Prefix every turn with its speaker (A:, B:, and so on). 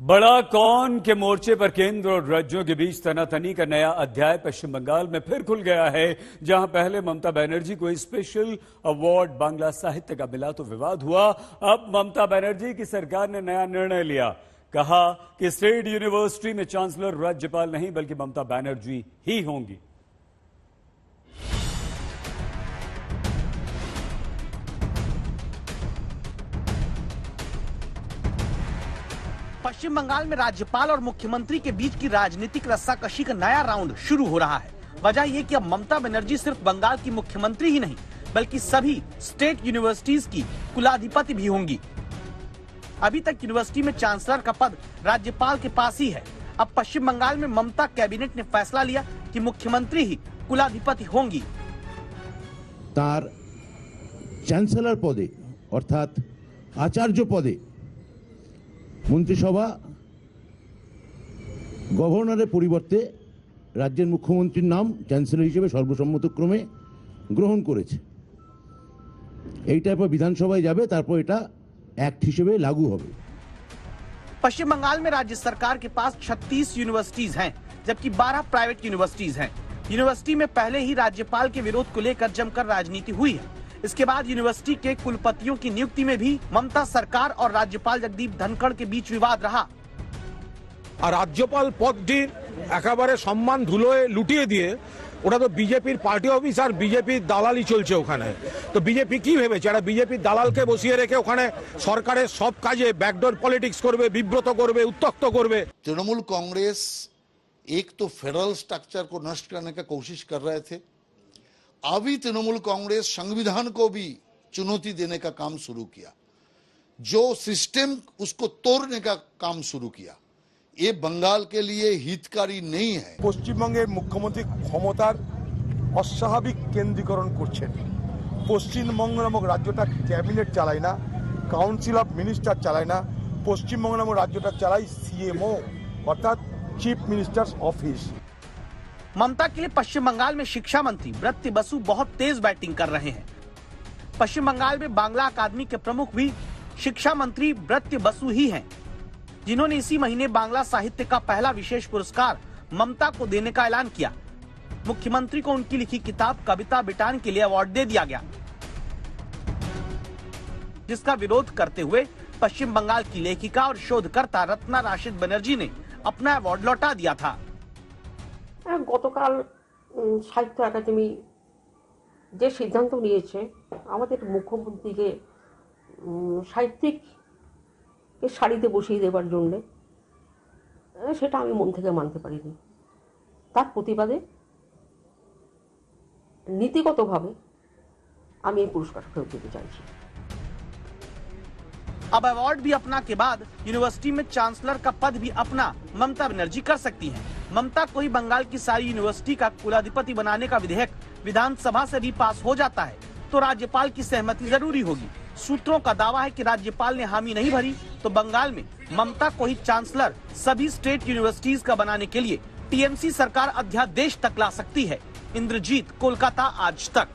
A: बड़ा कौन के मोर्चे पर केंद्र और राज्यों के बीच तनातनी का नया अध्याय पश्चिम बंगाल में फिर खुल गया है। जहां पहले ममता बनर्जी को स्पेशल अवार्ड बांग्ला साहित्य का मिला तो विवाद हुआ। अब ममता बनर्जी की सरकार ने नया निर्णय लिया। कहा कि स्टेट यूनिवर्सिटी में चांसलर राज्यपाल नहीं बल्कि ममता बनर्जी ही होंगी।
B: पश्चिम बंगाल में राज्यपाल और मुख्यमंत्री के बीच की राजनीतिक रस्साकशी का नया राउंड शुरू हो रहा है। वजह ये कि अब ममता बनर्जी सिर्फ बंगाल की मुख्यमंत्री ही नहीं बल्कि सभी स्टेट यूनिवर्सिटीज की कुलाधिपति भी होंगी। अभी तक यूनिवर्सिटी में चांसलर का पद राज्यपाल के पास ही है। अब पश्चिम बंगाल में ममता कैबिनेट ने फैसला लिया कि मुख्यमंत्री ही कुलाधिपति होंगी।
C: तार चांसलर पदे अर्थात आचार्य पदे মন্ত্রিসভা গভর্নরের পরিবর্তে রাজ্যের মুখ্যমন্ত্রীর নাম চ্যান্সেলর হিসেবে সর্বসম্মতক্রমে গ্রহণ করেছে। এইটা এরপর বিধানসভায় যাবে, তারপর এটা অ্যাক্ট হিসেবে লাগু হবে।
B: पश्चिम बंगाल में राज्य सरकार के पास 36 यूनिवर्सिटीज हैं, जबकि 12 प्राइवेट यूनिवर्सिटीज हैं। यूनिवर्सिटी में पहले ही राज्यपाल के विरोध को लेकर जमकर राजनीति हुई है। इसके बाद यूनिवर्सिटी के कुलपतियों की नियुक्ति में भी ममता सरकार और राज्यपाल जगदीप धनखड़ के बीच विवाद रहा।
D: আর রাজ্যপাল পদটি একেবারে সম্মান ধুলোয় লুটিয়ে দিয়ে ওটা তো বিজেপির পার্টি অফিস আর বিজেপির দালালি চলছে ওখানে। তো বিজেপি কি ভেবেছে, এটা বিজেপির দালালকে বসিয়ে রেখে ওখানে সরকারের সব কাজে ব্যাকডোর পলিটিক্স করবে, বিব্রত করবে, উত্তক্ত করবে।
E: तृणमूल कांग्रेस एक तो फेडरल स्ट्रक्चर को नष्ट करने का कोशिश कर रहे थे, अभी तृणमूल कांग्रेस संविधान को भी चुनौती देने का काम शुरू किया, जो सिस्टम उसको तोड़ने का काम शुरू किया। ये बंगाल के लिए हितकारी नहीं है।
D: পশ্চিমবঙ্গের মুখ্যমন্ত্রী ক্ষমতার অস্বাভাবিক কেন্দ্রীকরণ করছেন। পশ্চিমবঙ্গ নামক রাজ্যটা ক্যাবিনেট চালায় না, কাউন্সিল অফ মিনিস্টার চালায় না, পশ্চিমবঙ্গ নামক রাজ্যটা চালায় সিএমও অর্থাৎ চিফ মিনিস্টার্স অফিস।
B: ममता के लिए पश्चिम बंगाल में शिक्षा मंत्री ब्रत्य बसु बहुत तेज बैटिंग कर रहे हैं। पश्चिम बंगाल में बांग्ला अकादमी के प्रमुख भी शिक्षा मंत्री ब्रत्य बसु ही हैं, जिन्होंने इसी महीने बांग्ला साहित्य का पहला विशेष पुरस्कार ममता को देने का ऐलान किया। मुख्यमंत्री को उनकी लिखी किताब कविता बिटान के लिए अवार्ड दे दिया गया, जिसका विरोध करते हुए पश्चिम बंगाल की लेखिका और शोधकर्ता रत्ना राशिद बनर्जी ने अपना अवार्ड लौटा दिया था।
F: গতকাল সাহিত্য একাডেমি যে সিদ্ধান্ত নিয়েছে আমাদের মুখ্যমন্ত্রীকে সাহিত্যিক সারিতে বসিয়ে দেওয়ার জন্য, সেটা আমি মন থেকে মানতে পারিনি। তার প্রতিবাদে নীতিগতভাবে আমি এই পুরস্কার ফেরত দিতে চাইছি।
B: अब अवार्ड भी अपना के बाद यूनिवर्सिटी में चांसलर का पद भी अपना ममता बनर्जी कर सकती हैं। ममता को ही बंगाल की सारी यूनिवर्सिटी का कुलाधिपति बनाने का विधेयक विधानसभा से भी पास हो जाता है तो राज्यपाल की सहमति जरूरी होगी। सूत्रों का दावा है कि राज्यपाल ने हामी नहीं भरी तो बंगाल में ममता को ही चांसलर सभी स्टेट यूनिवर्सिटीज का बनाने के लिए टीएमसी सरकार अध्यादेश तक ला सकती है। इंद्रजीत, कोलकाता, आज तक।